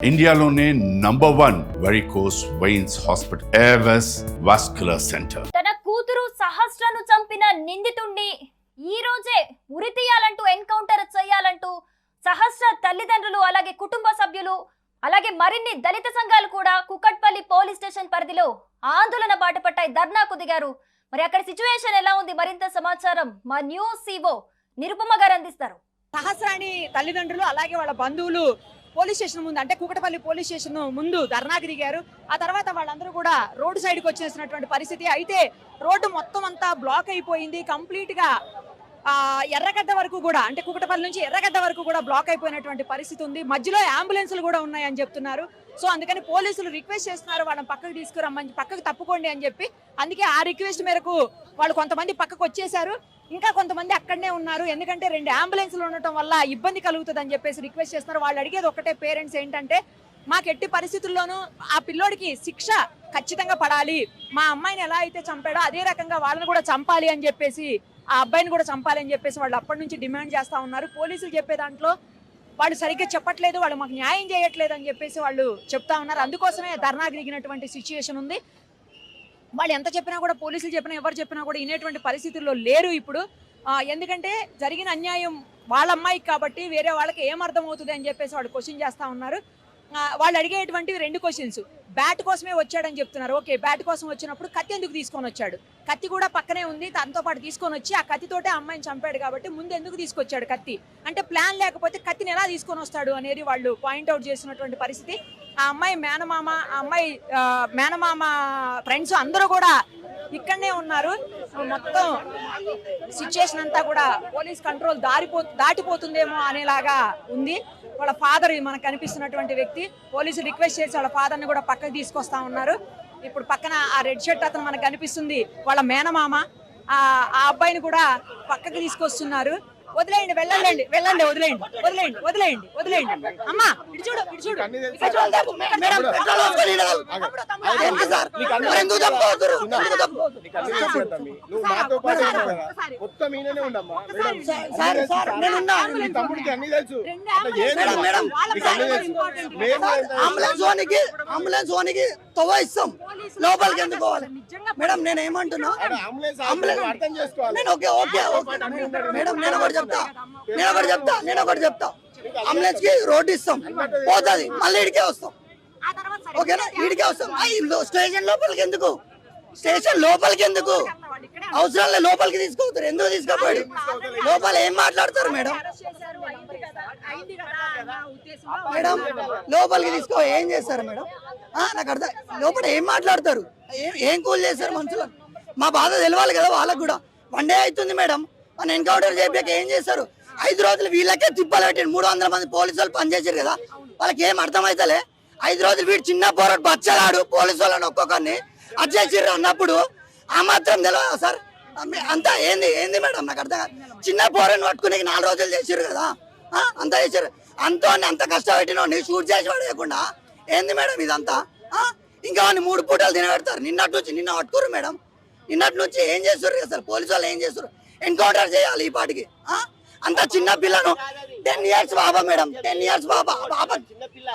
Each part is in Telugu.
ఇండియాలోనే #1 varicose veins hospital Avis vascular centre. తన కూతురు సహస్రను చంపిన నిందితుణ్ణి ఈ రోజే ఉరి తీయాలంటూ ఎన్కౌంటర్ చేయాలంటూ సహస్ర తల్లిదండ్రులు అలాగే కుటుంబ సభ్యులు అలాగే మరిన్ని దళిత సంఘాలు కూడా కుకట్పల్లి పోలీస్ స్టేషన్ పరిధిలో ఆందోళన బాటపట్టాయి, ధర్నాకు దిగారు. మరి అక్కడ సిచ్యువేషన్ ఎలా ఉంది, మరింత సమాచారం మా న్యూస్ సిఓ నిరుపమ గారు అందిస్తారు. సహస్రాని తల్లిదండ్రులు అలాగే వాళ్ళ బంధువులు పోలీస్ స్టేషన్ ముందు అంటే కుకటపల్లి పోలీస్ స్టేషన్ ముందు ధర్నాకి దిగారు. ఆ తర్వాత వాళ్ళందరూ కూడా రోడ్డు సైడ్కి వచ్చేసినటువంటి పరిస్థితి. అయితే రోడ్డు మొత్తం అంతా బ్లాక్ అయిపోయింది, కంప్లీట్ గా ఎర్రగడ్డ వరకు కూడా అంటే కుకటపల్లి నుంచి ఎర్రగడ్డ వరకు కూడా బ్లాక్ అయిపోయినటువంటి పరిస్థితి ఉంది. మధ్యలో అంబులెన్సులు కూడా ఉన్నాయని చెప్తున్నారు. సో అందుకని పోలీసులు రిక్వెస్ట్ చేస్తున్నారు వాళ్ళని పక్కకు తీసుకురమ్మని, పక్కకు తప్పుకోండి అని చెప్పి. అందుకే ఆ రిక్వెస్ట్ మేరకు వాళ్ళు కొంతమంది పక్కకు వచ్చేసారు, ఇంకా కొంతమంది అక్కడనే ఉన్నారు. ఎందుకంటే 2 అంబులెన్సులు ఉండటం వల్ల ఇబ్బంది కలుగుతుంది అని చెప్పేసి రిక్వెస్ట్ చేస్తున్నారు. వాళ్ళు అడిగేది ఒకటే, పేరెంట్స్ ఏంటంటే మాకు ఎట్టి పరిస్థితుల్లోనూ ఆ పిల్లోడికి శిక్ష ఖచ్చితంగా పడాలి, మా అమ్మాయిని ఎలా అయితే చంపాడో అదే రకంగా వాళ్ళని కూడా చంపాలి అని చెప్పేసి, ఆ అబ్బాయిని కూడా చంపాలి అని చెప్పేసి వాళ్ళు అప్పటి నుంచి డిమాండ్ చేస్తూ ఉన్నారు. పోలీసులు చెప్పే దాంట్లో వాళ్ళు సరిగ్గా చెప్పట్లేదు, వాళ్ళు మాకు న్యాయం చేయట్లేదు అని చెప్పేసి వాళ్ళు చెప్తా ఉన్నారు. అందుకోసమే ధర్నాకి దిగినటువంటి సిచ్యుయేషన్ ఉంది. వాళ్ళు ఎంత చెప్పినా కూడా, పోలీసులు చెప్పినా ఎవరు చెప్పినా కూడా వినేటువంటి పరిస్థితుల్లో లేరు ఇప్పుడు. ఎందుకంటే జరిగిన అన్యాయం వాళ్ళ అమ్మాయికి కాబట్టి వేరే వాళ్ళకి ఏం అర్థం అవుతుంది అని చెప్పేసి వాళ్ళు క్వశ్చన్ చేస్తూ ఉన్నారు. వాళ్ళు అడిగేటువంటివి 2 క్వశ్చన్స్. బ్యాట్ కోసమే వచ్చాడని చెప్తున్నారు. ఓకే, బ్యాట్ కోసం వచ్చినప్పుడు కత్తి ఎందుకు తీసుకొని వచ్చాడు? కత్తి కూడా పక్కనే ఉంది, తనతో పాటు తీసుకొని వచ్చి ఆ కత్తితోటే అమ్మాయిని చంపాడు కాబట్టి ముందు ఎందుకు తీసుకొచ్చాడు కత్తి? అంటే ప్లాన్ లేకపోతే కత్తిని ఎలా తీసుకొని వస్తాడు అనేది వాళ్ళు పాయింట్అవుట్ చేసినటువంటి పరిస్థితి. ఆ అమ్మాయి మేనమామ, ఆ అమ్మాయి మేనమామ ఫ్రెండ్స్ అందరూ కూడా ఇక్కడనే ఉన్నారు. మొత్తం సిచ్యుయేషన్ అంతా కూడా పోలీస్ కంట్రోల్ దాటిపోతుందేమో అనేలాగా ఉంది. వాళ్ళ ఫాదర్ మనకు కనిపిస్తున్నటువంటి వ్యక్తి, పోలీసులు రిక్వెస్ట్ చేసి వాళ్ళ ఫాదర్ని కూడా పక్కకు తీసుకొస్తా ఉన్నారు. ఇప్పుడు పక్కన ఆ రెడ్ షర్ట్ అతను మనకు కనిపిస్తుంది వాళ్ళ మేనమామ. ఆ అబ్బాయిని కూడా పక్కకు తీసుకొస్తున్నారు. వదిలేయండి, వెళ్ళండి, వెళ్ళండి, వదిలేయండి, వదిలేయండి, వదిలేయండి, వదిలేయండి. అమ్మా ఇటు చూడు, ఇటు చూడు. అంబులెన్స్ ఓనికి తవ్వ ఇస్తాం, లోపలికి ఎందుకు పోవాలి మేడం? నేను ఏమంటున్నా, నేను ఓకే ఓకే మేడం, నేను ఒకటి చెప్తా, అంబులెన్స్ కి రోడ్డు ఇస్తాం, పోతుంది, మళ్ళీ ఇడికే వస్తాం. ఓకేనా? ఇడికే వస్తాం. స్టేషన్ లోపలికి ఎందుకు? స్టేషన్ లోపలికి ఎందుకు? అవసరం లేదు, లోపలికి తీసుకోవద్దు. ఎందుకు తీసుకోపోయాడు? లోపల ఏం మాట్లాడతారు మేడం? మేడం లోపలికి తీసుకో ఏం చేస్తారు మేడం? నాకు అర్థం, లోపల ఏం మాట్లాడతారు? ఏం కూల్ చేస్తారు మనుషులను? మా బాధ తెలవాలి కదా వాళ్ళకు కూడా. 1 డే అవుతుంది మేడం, మన ఎన్కౌంటర్ చేయక ఏం చేస్తారు? 5 రోజులు వీళ్ళకే తిప్పాలి పెట్టండి. 300 మంది పోలీసు వాళ్ళు పనిచేసారు కదా, వాళ్ళకి ఏం అర్థమైతలే. 5 రోజులు వీడు చిన్న పోరాడు బచ్చలాడు పోలీసు వాళ్ళని ఒక్కొక్కరిని అచ్చేసిర్రు అన్నప్పుడు ఆ మాత్రం తెలియదు సార్? అంతా ఏంది మేడం? నాకు అర్థం కాదు. చిన్న పోరాన్ని పట్టుకునే 4 రోజులు చేసారు కదా, అంతా చేశారు. అంత కష్టపెట్టిన షూట్ చేసి పడేయకుండా ఏంది మేడం ఇదంతా? ఇంకా 3 పూటలు తినబెడతారు. నిన్న పట్టుకోరు మేడం. నిన్నటి నుంచి ఏం చేస్తారు అసలు పోలీసు వాళ్ళు? ఏం చేస్తారు? ఎన్కౌంటర్ చేయాలి ఈ పాటికి. అంత చిన్న పిల్లను 10 years బాబా మేడం, 10 years బాబా.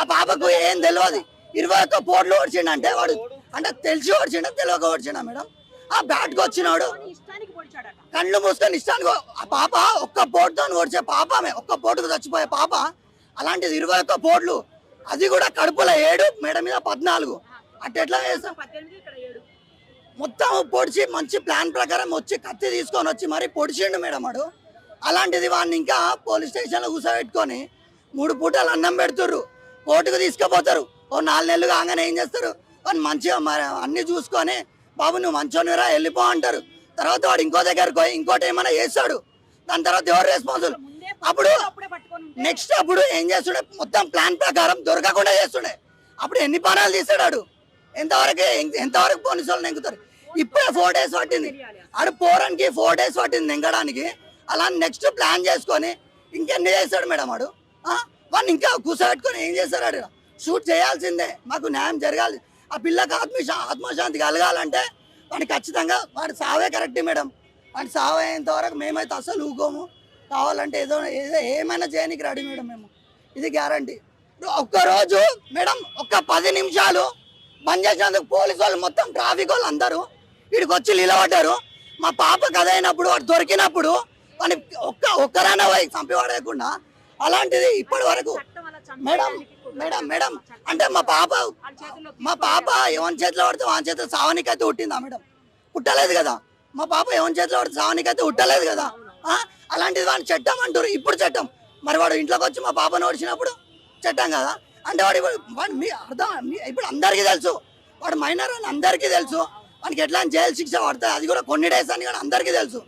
ఆ బాబాకు ఏం తెలియదు. 21 పోట్లు ఓడిచిండంటే వాడు అంటే తెలిసి ఓడిచిండ, తెలియక ఓడిచిండా మేడం? ఆ బ్యాట్కి వచ్చినాడు కళ్ళు మూసుకొని ఇష్టానికి. ఆ పాప ఒక్క పోటుతో ఓడిచే పాపమే, ఒక్క పోటుకు చచ్చిపోయే పాప. అలాంటిది 21 పోట్లు, అది కూడా కడుపులో 7, మెడ మీద 14. అట్టెట్లా చేస్తాం? మొత్తం పొడిచి మంచి ప్లాన్ ప్రకారం వచ్చి కత్తి తీసుకొని వచ్చి మరి పొడిచిండు మేడం వాడు. అలాంటిది వాడిని ఇంకా పోలీస్ స్టేషన్లో కూర్చోబెట్టుకొని 3 పూటలు అన్నం పెడుతుర్రు, కోర్టుకు తీసుకుపోతారు. 4 నెలలు కాగానే ఏం చేస్తారు? వాడిని మంచిగా మరి అన్ని చూసుకొని, బాబు నువ్వు మంచోనిరా వెళ్ళిపో అంటారు. తర్వాత వాడు ఇంకో దగ్గరకు పోయి ఇంకోటి ఏమైనా చేస్తాడు. దాని తర్వాత ఎవరు రెస్పాన్సిబుల్? అప్పుడు నెక్స్ట్ అప్పుడు ఏం చేస్తుండే? మొత్తం ప్లాన్ ప్రకారం దొరకకుండా చేస్తుండే. అప్పుడు ఎన్ని పనాలు తీసాడు? ఎంతవరకు పోలీసు వాళ్ళు నెంగుతారు? ఇప్పుడే 4 days పట్టింది. ఆడు పోరానికి 4 days పట్టింది నెంగడానికి. అలా నెక్స్ట్ ప్లాన్ చేసుకొని ఇంకెన్ని చేస్తాడు మేడం వాడు? వాడిని ఇంకా కూర్చోబెట్టుకొని ఏం చేస్తాడు? ఆడు షూట్ చేయాల్సిందే, మాకు న్యాయం జరగాలి. ఆ పిల్లకి ఆత్మశాంతి కలగాలంటే వాడిని ఖచ్చితంగా వాడి సావే కరెక్ట్ మేడం. వాడి సావు అయ్యేంత వరకు మేమైతే అసలు ఊకోము. కావాలంటే ఏదో ఏమైనా చేయడానికి రెడీ మేడం మేము, ఇది గ్యారంటీ. ఒక్కరోజు మేడం ఒక్క 10 నిమిషాలు బంద్ చేసినందుకు పోలీసు వాళ్ళు మొత్తం ట్రాఫిక్ వాళ్ళు అందరూ వీడికి వచ్చి నిలబడ్డారు. మా పాప కథ అయినప్పుడు వాడు దొరికినప్పుడు వాడిని ఒక్కరైనా పోయి చంపివాడేయకుండా, అలాంటిది ఇప్పటి వరకు మేడం మేడం మేడం అంటే మా పాప ఎవరి చేతిలో పడితే వాని చేతిలో సావనికైతే పుట్టిందా మేడం? పుట్టలేదు కదా. మా పాప ఎవరి చేతిలో పడితే సావనికైతే పుట్టలేదు కదా. అలాంటిది వాడిని చట్టం అంటారు, ఇప్పుడు చట్టం. మరి వాడు ఇంట్లోకి వచ్చి మా పాపను ఓడిచినప్పుడు చట్టం కదా. అంటే వాడు మీ అర్థం ఇప్పుడు అందరికీ తెలుసు వాడు మైనర్ అని అందరికీ తెలుసు. వానికి ఎట్లా జైలు శిక్ష పడుతుంది, అది కూడా కొన్ని డేస్ అని కూడా అందరికీ తెలుసు.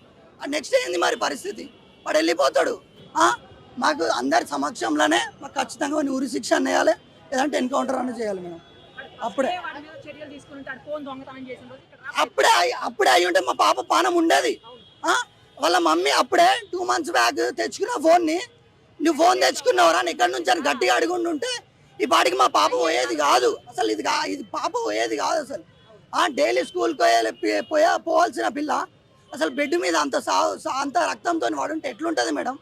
నెక్స్ట్ ఏంది మరి పరిస్థితి? వాడు వెళ్ళిపోతాడు. మాకు అందరి సమక్షంలోనే మాకు ఖచ్చితంగా ఉరి శిక్ష వేయాలి, లేదంటే ఎన్కౌంటర్ అన్న చేయాలి మేడం. అప్పుడే అయి ఉంటే మా పాప పానం ఉండేది. వాళ్ళ మమ్మీ అప్పుడే 2 months బ్యాక్ తెచ్చుకున్న ఫోన్ని, నువ్వు ఫోన్ తెచ్చుకున్నావురా ఇక్కడ నుంచి అని గట్టిగా అడుగుంటుంటే ఈ పాటికి మా పాప పోయేది కాదు అసలు. ఇది పాప పోయేది కాదు అసలు. డైలీ స్కూల్కి పోవాల్సిన పిల్ల అసలు బెడ్ మీద అంత రక్తంతో వాడుంటే ఎట్లుంటుంది మేడం?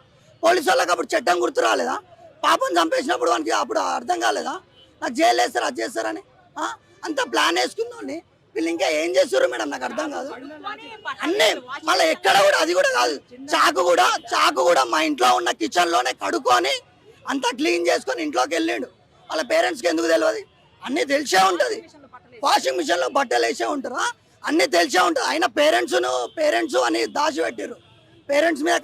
పోలీసు వాళ్ళకి అప్పుడు చట్టం గుర్తు రాలేదా? పాపను చంపేసినప్పుడు వానికి అప్పుడు అర్థం కాలేదా నాకు జైలు వేస్తారు అది చేస్తారని? అంత ప్లాన్ వేసుకుందండి వీళ్ళు. ఇంకా ఏం చేస్తారు మేడం నాకు అర్థం కాదు. అన్నీ మళ్ళీ ఎక్కడ కూడా అది కూడా కాదు. చాకు కూడా మా ఇంట్లో ఉన్న కిచెన్ లోనే కడుక్కొని అంతా క్లీన్ చేసుకొని ఇంట్లోకి వెళ్ళిండు. వాళ్ళ పేరెంట్స్కి ఎందుకు తెలియదు? అన్నీ తెలిసే ఉంటది. వాషింగ్ మిషన్ లో బట్టలు వేసే ఉంటారు, అన్ని తెలిసే ఉంటుంది. అయినా పేరెంట్స్ అని దాచిపెట్టారు. పేరెంట్స్ మీద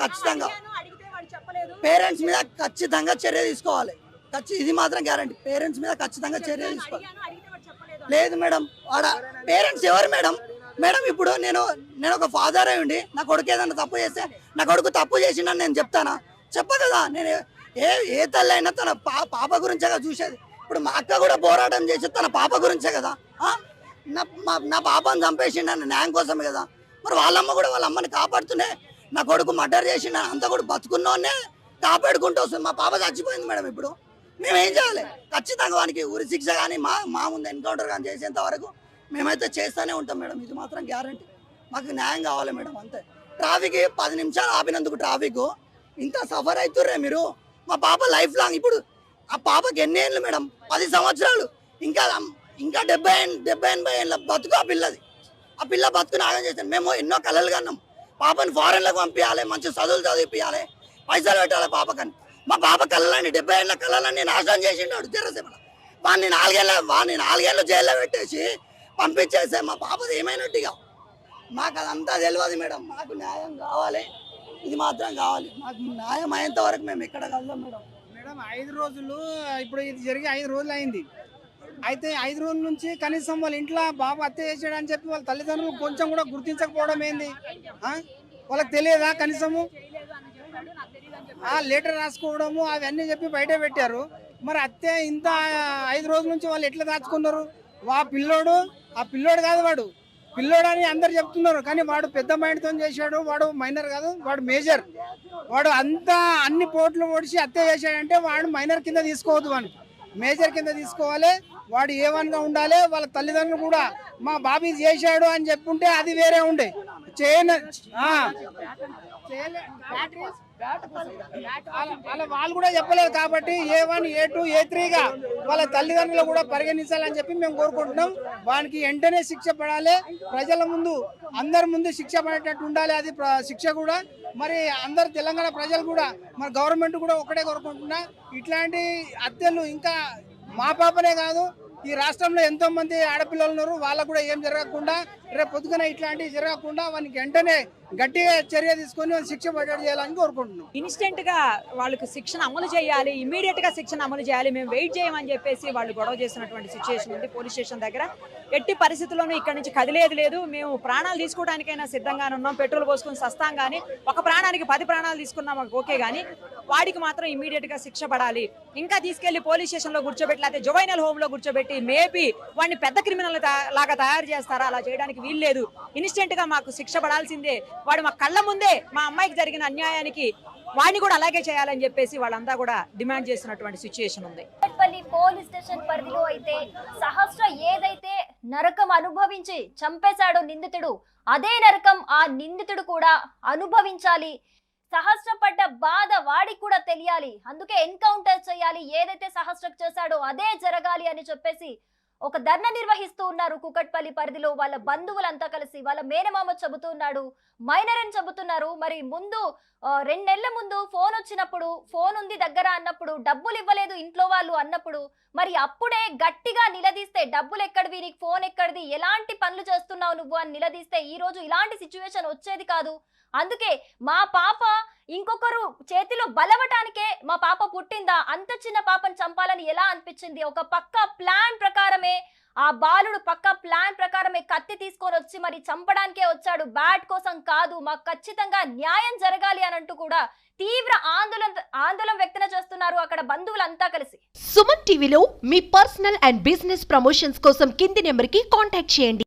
ఖచ్చితంగా చర్య తీసుకోవాలి. ఇది మాత్రం గ్యారంటీ. పేరెంట్స్ మీద ఖచ్చితంగా చర్య తీసుకోవాలి. లేదు మేడం వాడ పేరెంట్స్ ఎవరు మేడం? ఇప్పుడు నేను ఒక ఫాదర్ అయి ఉండి నా కొడుకు ఏదైనా తప్పు చేస్తే నా కొడుకు తప్పు చేసిండని నేను చెప్తానా? చెప్ప కదా. నేను ఏ తల్లి అయినా తన పాప గురించే కదా చూసేది. ఇప్పుడు మా అక్క కూడా పోరాటం చేసేది తన పాప గురించే కదా. నా పాపను చంపేసిండని న్యాయం కోసమే కదా. మరి వాళ్ళమ్మ కూడా వాళ్ళ అమ్మని కాపాడుతూనే నా కొడుకు మర్డర్ చేసిండ అంత కూడా బతుకున్నోనే కాపాడుకుంటూ వస్తుంది. మా పాప చచ్చిపోయింది మేడం. ఇప్పుడు మేమేం చేయాలి? ఖచ్చితంగా వానికి ఉరి శిక్ష కానీ మా ముందు ఎన్కౌంటర్ కానీ చేసేంత వరకు మేమైతే చేస్తూనే ఉంటాం మేడం. ఇది మాత్రం గ్యారంటీ. మాకు న్యాయం కావాలి మేడం, అంతే. ట్రాఫిక్ 10 నిమిషాలు ఆపినందుకు ట్రాఫిక్ ఇంత సఫర్ అవుతుర్రే మీరు. మా పాప లైఫ్ లాంగ్. ఇప్పుడు ఆ పాపకి ఎన్ని ఏళ్ళు మేడం? 10 సంవత్సరాలు. ఇంకా 70-80 ఏళ్ళ బతుకు ఆ పిల్లది. ఆ పిల్ల బతుకుని ఆగం చేశాను. మేము ఎన్నో కలలు కన్నాం. పాపని ఫారెన్లకు పంపించాలి, మంచి చదువులు చదివిపించాలి, పైసలు పెట్టాలి పాపకని. మా పాప కళలన్నీ 70 ఏళ్ళ కళలన్నీ నాశనం చేసిండాడు తెరసేపల. వాడిని 4 ఏళ్ళు జైల్లో పెట్టేసి పంపించేస్తే మా పాపది ఏమైనట్టుగా. మాకు అదంతా తెలియదు మేడం. మాకు న్యాయం కావాలి, ఇది మాత్రం కావాలి. మాకు న్యాయం అయ్యేంత వరకు మేము ఎక్కడ కలదాం మేడం. 5 రోజులు ఇప్పుడు ఇది జరిగి 5 రోజులు అయింది. అయితే 5 రోజుల నుంచి కనీసం వాళ్ళ ఇంట్లో బాబు హత్య చేశాడని చెప్పి వాళ్ళ తల్లిదండ్రులు కొంచెం కూడా గుర్తించకపోవడం ఏంది? వాళ్ళకి తెలియదా? కనీసము లెటర్ రాసుకోవడము అవన్నీ చెప్పి బయట పెట్టారు. మరి హత్య ఇంత 5 రోజుల నుంచి వాళ్ళు ఎట్లా దాచుకున్నారు? ఆ పిల్లోడు కాదు వాడు, పిల్లోడు అని అందరు చెప్తున్నారు. కానీ వాడు పెద్ద మైండ్తో చేశాడు. వాడు మైనర్ కాదు, వాడు మేజర్. వాడు అన్ని పోట్లు ఓడిచి హత్య చేశాడంటే వాడు మైనర్ కింద తీసుకోవద్దు, వాడిని మేజర్ కింద తీసుకోవాలి. వాడు ఏవన్గా ఉండాలి. వాళ్ళ తల్లిదండ్రులు కూడా మా బాబీ చేశాడు అని చెప్పుంటే అది వేరే ఉండే. వాళ్ళు కూడా చెప్పలేదు కాబట్టి A1, A2, A3గా వాళ్ళ తల్లిదండ్రులు కూడా పరిగణించాలని చెప్పి మేము కోరుకుంటున్నాం. వానికి వెంటనే శిక్ష పడాలి. ప్రజల ముందు అందరి ముందు శిక్ష పడేటట్టు ఉండాలి. అది శిక్ష కూడా మరి అందరు తెలంగాణ ప్రజలు కూడా మరి గవర్నమెంట్ కూడా ఒకటే కోరుకుంటున్నా. ఇట్లాంటి హత్యలు ఇంకా మా పాపనే కాదు ఈ రాష్ట్రంలో ఎంతో మంది ఆడపిల్లలు ఉన్నారు. వాళ్ళకు కూడా ఏం జరగకుండా రేపు పొద్దున ఇట్లాంటివి జరగకుండా వానికి వెంటనే గట్టిగా చర్య తీసుకొని శిక్ష పడ్డట్టు చేయాలని కోరుకుంటున్నాం. ఇన్స్టెంట్ గా వాళ్ళకి శిక్షణ అమలు చేయాలి, ఇమీడియట్ గా శిక్షణ అమలు చేయాలి. మేము వెయిట్ చేయమని చెప్పేసి వాళ్ళు గొడవ చేసినటువంటి సిచ్యువేషన్ ఉంది పోలీస్ స్టేషన్ దగ్గర. ఎట్టి పరిస్థితుల్లోనూ ఇక్కడ నుంచి కదిలేదు లేదు. మేము ప్రాణాలు తీసుకోవడానికైనా సిద్ధంగానే ఉన్నాం. పెట్రోల్ పోసుకుని సస్తాం కానీ ఒక ప్రాణానికి 10 ప్రాణాలు తీసుకున్నాం ఓకే, కానీ వాడికి మాత్రం ఇమీడియట్ గా శిక్ష పడాలి. ఇంకా తీసుకెళ్లి పోలీస్ స్టేషన్ లో కూర్చోబెట్టి లేకపోతే జువైనల్ హోమ్ లో కూర్చోబెట్టి మేబీ వాడిని పెద్ద క్రిమినల్ లాగా తయారు చేస్తారా? అలా చేయడానికి వీల్లేదు. ఇన్స్టెంట్ గా మాకు శిక్ష పడాల్సిందే. వాడు మా కళ్ళ ముందే మా అమ్మాయికి జరిగిన అన్యాయానికి వాడిని కూడా అలాగే చేయాలని చెప్పేసి వాళ్ళంతా కూడా డిమాండ్ చేసినటువంటి సిచ్యువేషన్ ఉంది. పోలీస్ స్టేషన్ పరిధిలో అయితే సహస్ర ఏదైతే నరకం అనుభవించి చంపేశాడో నిందితుడు, అదే నరకం ఆ నిందితుడు కూడా అనుభవించాలి. సహస్రపడ్డ బాధ వాడికి కూడా తెలియాలి, అందుకే ఎన్కౌంటర్ చేయాలి, ఏదైతే సహస్రకు చేశాడో అదే జరగాలి అని చెప్పేసి ఒక ధర్నా నిర్వహిస్తూ ఉన్నారు కూకట్పల్లి పరిధిలో. వాళ్ళ బంధువులంతా కలిసి, వాళ్ళ మేనమామ చెబుతున్నాడు, మైనర్ అని చెబుతున్నారు. మరి ముందు 2 నెలల ముందు ఫోన్ వచ్చినప్పుడు, ఫోన్ ఉంది దగ్గర అన్నప్పుడు, డబ్బులు ఇవ్వలేదు ఇంట్లో వాళ్ళు అన్నప్పుడు, మరి అప్పుడే గట్టిగా నిలదీస్తే డబ్బులు ఎక్కడివి, నీకు ఫోన్ ఎక్కడిది, ఎలాంటి పనులు చేస్తున్నావు నువ్వు అని నిలదీస్తే ఈ రోజు ఇలాంటి సిచ్యువేషన్ వచ్చేది కాదు. అందుకే మా పాప ఇంకొకరు చేతిలో బలవటానికే మా పాప పుట్టిందా, అంత చిన్న పాపను చంపాలని ఎలా అనిపించింది? ఒక పక్క ప్లాన్ ప్రకారమే ఆ బాలుడు పక్క ప్లాన్ ప్రకారమే కత్తి తీసుకొని వచ్చి మరి చంపడానికే వచ్చాడు, బ్యాట్ కోసం కాదు, మాకు ఖచ్చితంగా న్యాయం జరగాలి అని అంటూ కూడా తీవ్ర ఆందోళన వ్యక్తం చేస్తున్నారు అక్కడ బంధువులంతా కలిసి. సుమన్ టీవీలో మీ పర్సనల్ అండ్ బిజినెస్ ప్రమోషన్స్ కోసం కింది నెంబర్కి కాంటాక్ట్ చేయండి.